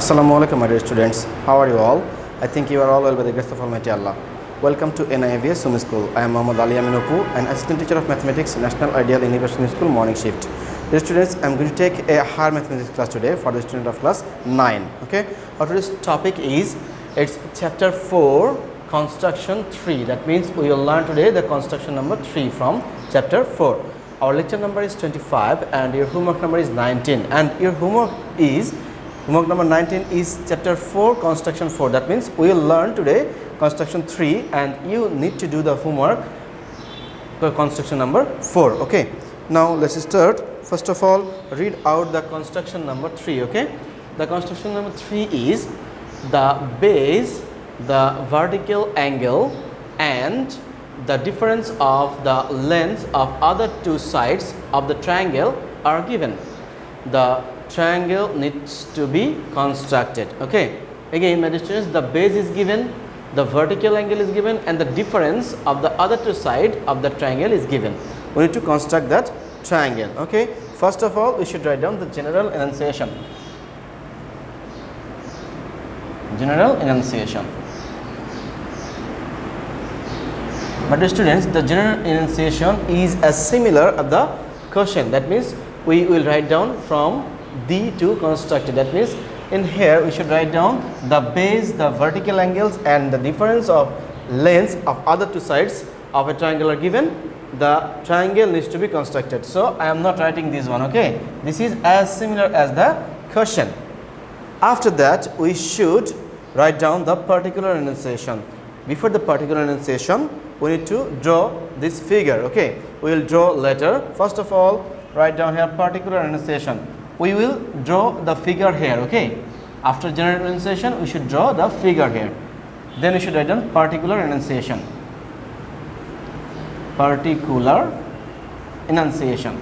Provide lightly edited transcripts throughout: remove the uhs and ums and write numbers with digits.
Assalamu alaikum, my dear students. How are you all? I think you are all well by the grace of Almighty Allah. Welcome to NIVS Sumi School. I am Yamin Apu, an assistant teacher of mathematics, National Ideal University School, morning shift. Dear students, I am going to take a higher mathematics class today for the student of class 9. Okay. Our today's topic is it's chapter 4, construction 3. That means we will learn today the construction number 3 from chapter 4. Our lecture number is 25 and your homework number is 19. And your homework number 19 is chapter 4, construction 4. That means we will learn today construction 3 and you need to do the homework for construction number 4. Okay. Now let's start. First of all, read out the construction number 3. Okay. The construction number 3 is the base, the vertical angle and the difference of the lengths of other two sides of the triangle are given. The triangle needs to be constructed. Okay. Again, my dear students, the base is given, the vertical angle is given and the difference of the other two sides of the triangle is given. We need to construct that triangle. Okay. First of all, we should write down the general enunciation. General enunciation. My dear students, the general enunciation is as similar as the question. That means we will write down from D to constructed. That means in here we should write down the base, the vertical angles and the difference of lengths of other two sides of a triangle are given. The triangle needs to be constructed. So I am not writing this one. Okay. This is as similar as the question. After that we should write down the particular enunciation. Before the particular enunciation we need to draw this figure. Okay. We will draw later. First of all, write down here particular enunciation. We will draw the figure here. Okay. After general enunciation we should draw the figure here. Then we should write down particular enunciation. Particular enunciation.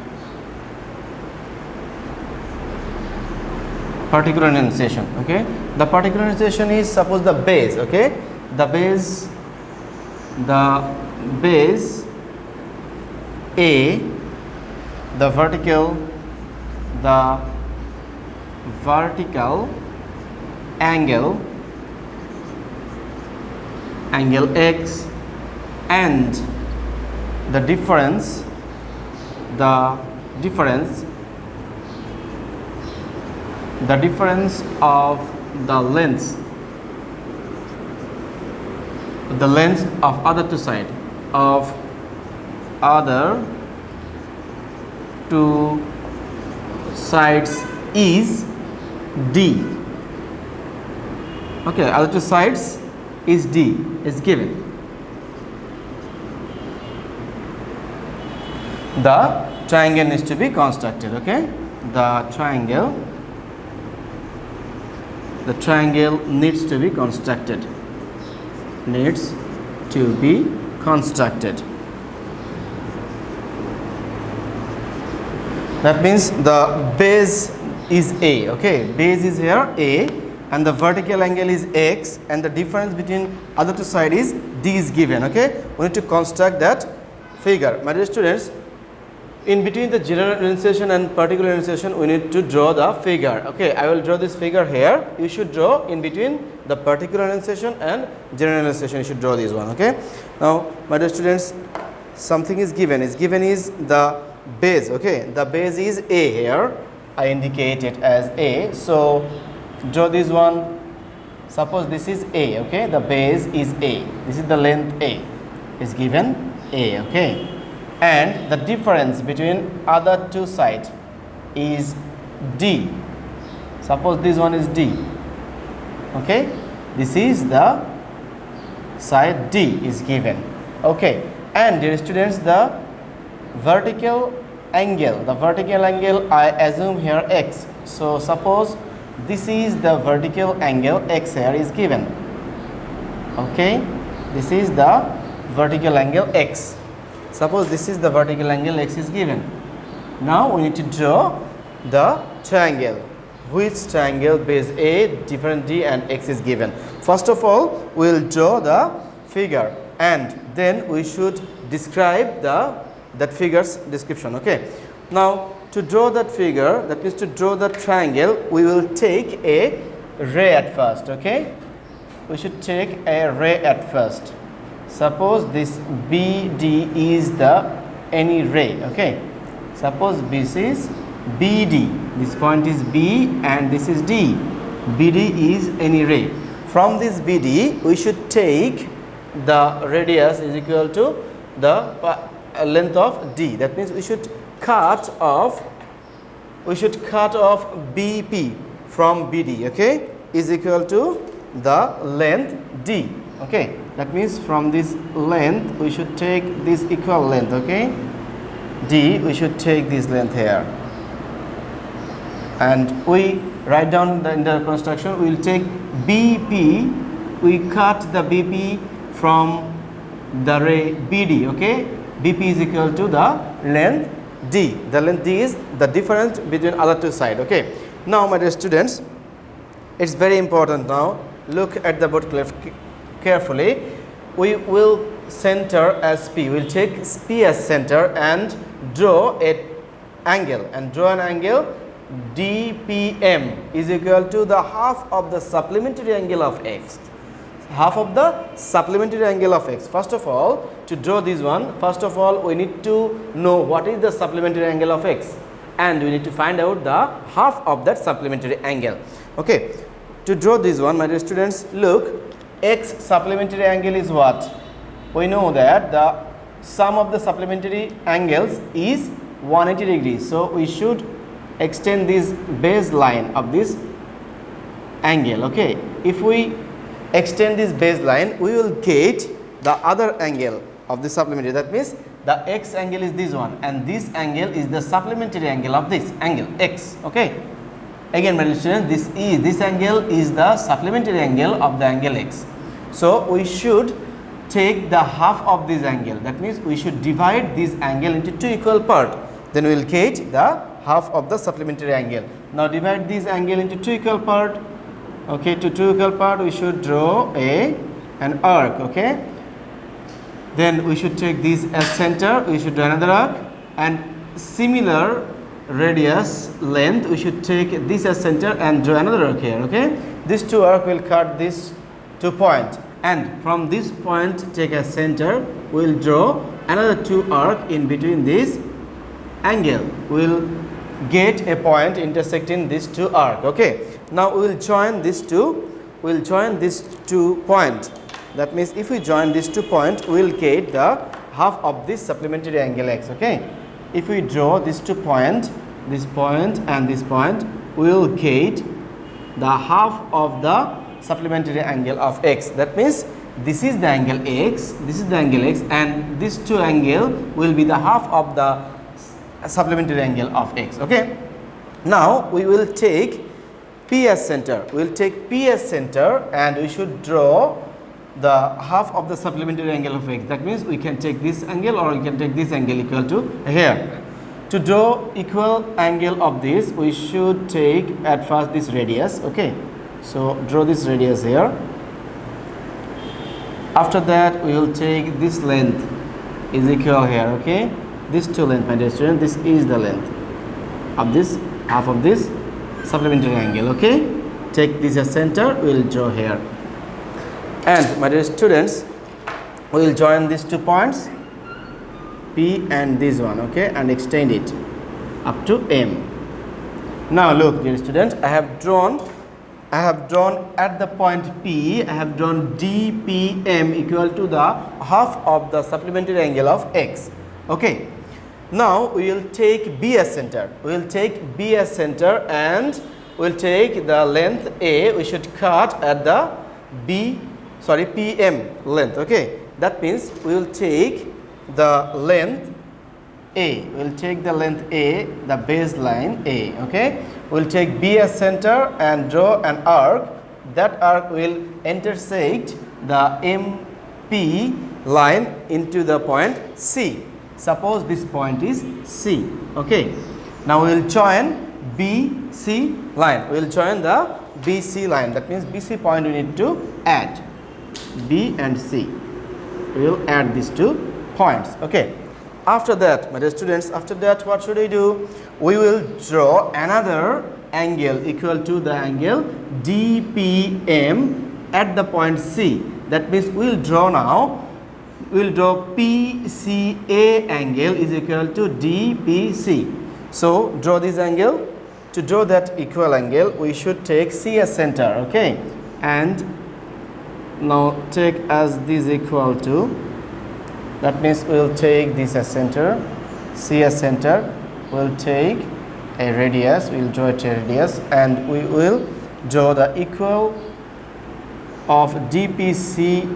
Particular enunciation. Okay. The particular enunciation is suppose the base. Okay. The base A, the vertical angle X and the difference of the lengths of other two sides is D. Okay, other two sides is D is given. The triangle needs to be constructed. Okay, the triangle needs to be constructed. That means the base is A. Okay, base is here A and the vertical angle is X and the difference between other two sides is D is given. Okay, we need to construct that figure. My dear students, in between the general enunciation and particular enunciation we need to draw the figure. Okay, I will draw this figure here. You should draw in between the particular enunciation and general enunciation. You should draw this one. Okay. Now, my dear students, something is given. Is the base. Okay, the base is A here. I indicate it as A. So draw this one. Suppose this is A. Okay, the base is A. This is the length A. Is given A. Okay, and the difference between other two sides is D. Suppose this one is D. Okay, this is the side D is given. Okay, and dear students, the vertical angle I assume here X. So suppose this is the vertical angle X here is given. Okay, this is the vertical angle X. Suppose this is the vertical angle X is given. Now we need to draw the triangle. Which triangle? Base A, different D and X is given. First of all, we will draw the figure and then we should describe that figure's description. Okay. Now to draw that figure, that means to draw the triangle, we will take a ray at first. Okay, we should take a ray at first. Suppose this BD is the any ray. Okay, suppose this is BD, this point is B and this is D. BD is any ray. From this BD we should take the radius is equal to the length of D. That means we should cut off BP from BD. Okay, is equal to the length D. Okay, that means from this length we should take this equal length. Okay, D, we should take this length here, and we write down in the construction we will take BP. We cut the BP from the ray BD. Okay, BP is equal to the length D. The length D is the difference between other two sides. Okay, now my dear students, it's very important. Now look at the board carefully. We will center as P. We will take P as center and draw an angle, DPM is equal to the half of the supplementary angle of X. Half of the supplementary angle of X. First of all, to draw this one, first of all we need to know what is the supplementary angle of X, and we need to find out the half of that supplementary angle. Okay, to draw this one, my dear students, look, X supplementary angle is what? We know that the sum of the supplementary angles is 180 degrees. So we should extend this baseline of this angle. Okay, if we extend this baseline, we will get the other angle of the supplementary. That means the X angle is this one, and this angle is the supplementary angle of this angle X. Okay, again my dear students, this angle is the supplementary angle of the angle X. So we should take the half of this angle. That means we should divide this angle into two equal parts. Then we will get the half of the supplementary angle. Now divide this angle into two equal parts. Okay, to two equal parts we should draw an arc. Okay, then we should take this as center. We should draw another arc, and similar radius length we should take this as center and draw another arc here. Okay, these two arc will cut this 2 points, and from this point take as center, we will draw another 2 arc in between this angle. We will get a point intersecting these 2 arc. Okay, now we will join these two. We will join these 2 points. That means if we join these 2 points, we will get the half of this supplementary angle X. Okay, if we draw these 2 points, this point and this point, we will get the half of the supplementary angle of X. That means this is the angle X, this is the angle X, and these 2 angle will be the half of the supplementary angle of X. Okay, now we will take P as center. We will take P as center, and we should draw the half of the supplementary angle of X. That means we can take this angle, or we can take this angle equal to here. To draw equal angle of this, we should take at first this radius. Okay, so draw this radius here. After that we will take this length is equal here. Okay, this 2 length, my dear student, this is the length of this half of this supplementary angle. Okay, take this as center, we will draw here, and my dear students, we will join these 2 points P and this one. Okay, and extend it up to M. Now look, dear students, I have drawn at the point P, I have drawn DPM equal to the half of the supplementary angle of X. Okay, now we will take B as center. We will take B as center, and we will take the length A. We should cut at the PM length. Okay, that means we will take the length A. We will take the length A, the baseline A. Okay, we will take B as center and draw an arc. That arc will intersect the MP line into the point C. Suppose this point is C. Okay, now we will join BC line. We will join the BC line. That means BC point we need to add B and C. We will add these 2 points. Okay, after that, my dear students, after that what should we do? We will draw another angle equal to the angle DPM at the point C. That means we will draw now. We will draw PCA angle is equal to DPC. So draw this angle. To draw that equal angle, we should take C as center, okay? And now take as this equal to, that means we will take this as center, C as center, we will take a radius, we will draw a radius, and we will draw the equal of DPC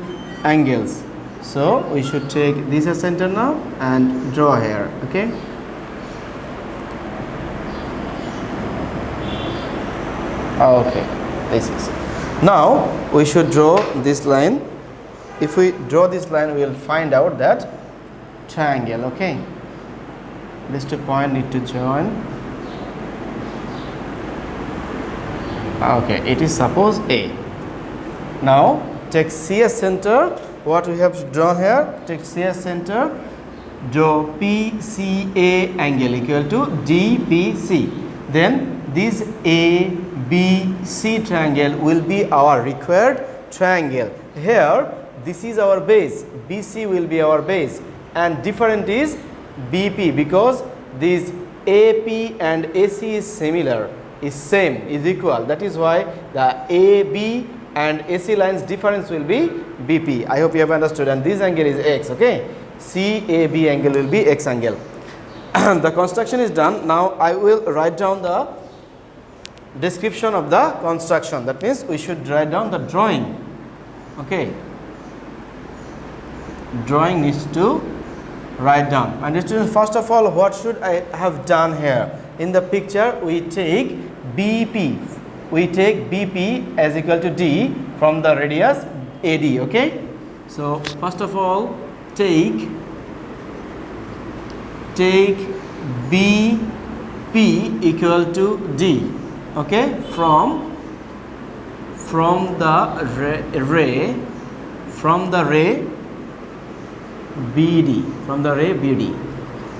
angles. So we should take this as center now and draw here, okay? Okay, this is it. Now we should draw this line. If we draw this line, we will find out that triangle, okay? These 2 points need to join. Okay, it is suppose A. Now take C as center. What we have to draw here? Take C as center. Draw PCA angle equal to DPC. Then this ABC triangle will be our required triangle. Here this is our base, BC will be our base, and different is BP, because this AP and AC is similar, is same, is equal. That is why the AB and AC lines difference will be BP. I hope you have understood. And this angle is X, okay? CAB angle will be X angle. The construction is done. Now I will write down the description of the construction. That means we should write down the drawing, okay? Drawing needs to write down. And students, first of all, what should I have done here? In the picture we take BP. We take BP as equal to D from the radius AD, okay? So first of all, take BP equal to D, okay? From the ray BD,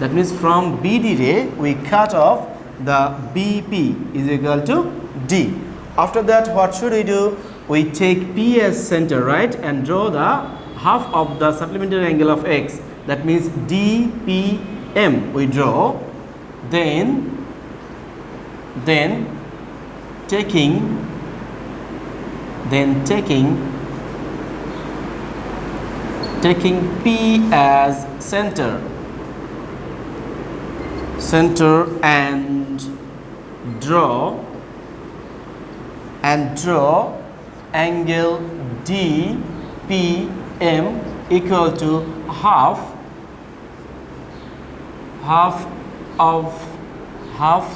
that means from BD ray we cut off the BP is equal to D. After that, what should we do? We take P as center, right, and draw the half of the supplementary angle of X. That means DPM we draw. Then taking P as center and draw angle DPM equal to half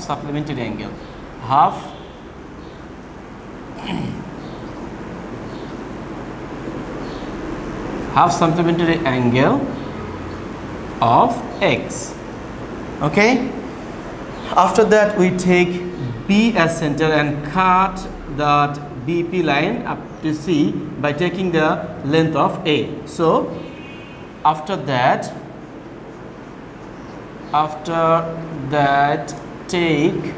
supplementary angle, half supplementary angle of X, okay? After that, we take B as center and cut that BP line up to C by taking the length of A. So after that take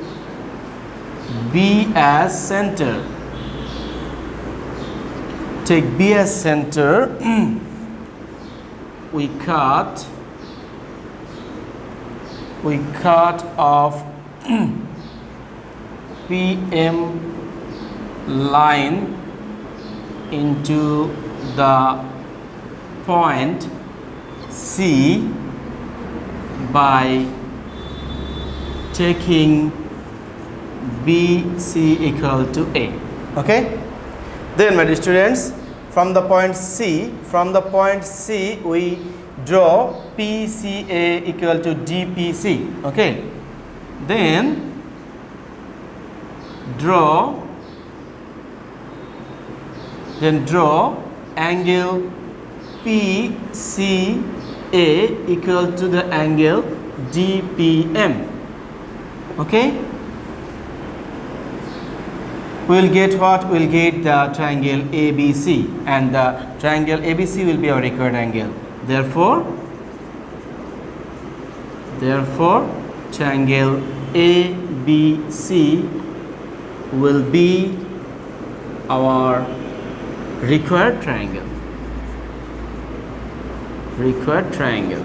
B as center. Take B as center. we cut off PM line into the point C by taking BC equal to A, okay? Then my dear students, from the point C we draw PCA equal to DPC, okay? Then draw angle PCA equal to the angle DPM, okay? We will get what? We will get the triangle ABC, and the triangle ABC will be our required angle. Therefore triangle ABC will be our required triangle. Required triangle.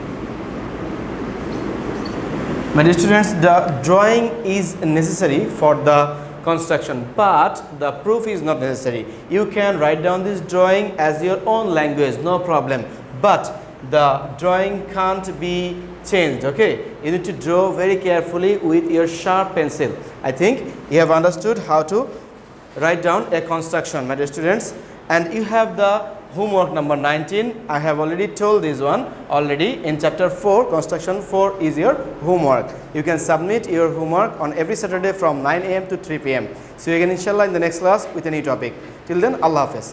My dear students, the drawing is necessary for the construction, but the proof is not necessary. You can write down this drawing as your own language, no problem, but the drawing can't be changed. Okay, you need to draw very carefully with your sharp pencil. I think you have understood how to write down a construction, my dear students. And you have the homework number 19. I have already told this one already in chapter 4. Construction 4 is your homework. You can submit your homework on every Saturday from 9 AM to 3 PM. See you again inshallah in the next class with a new topic. Till then, Allah Hafiz.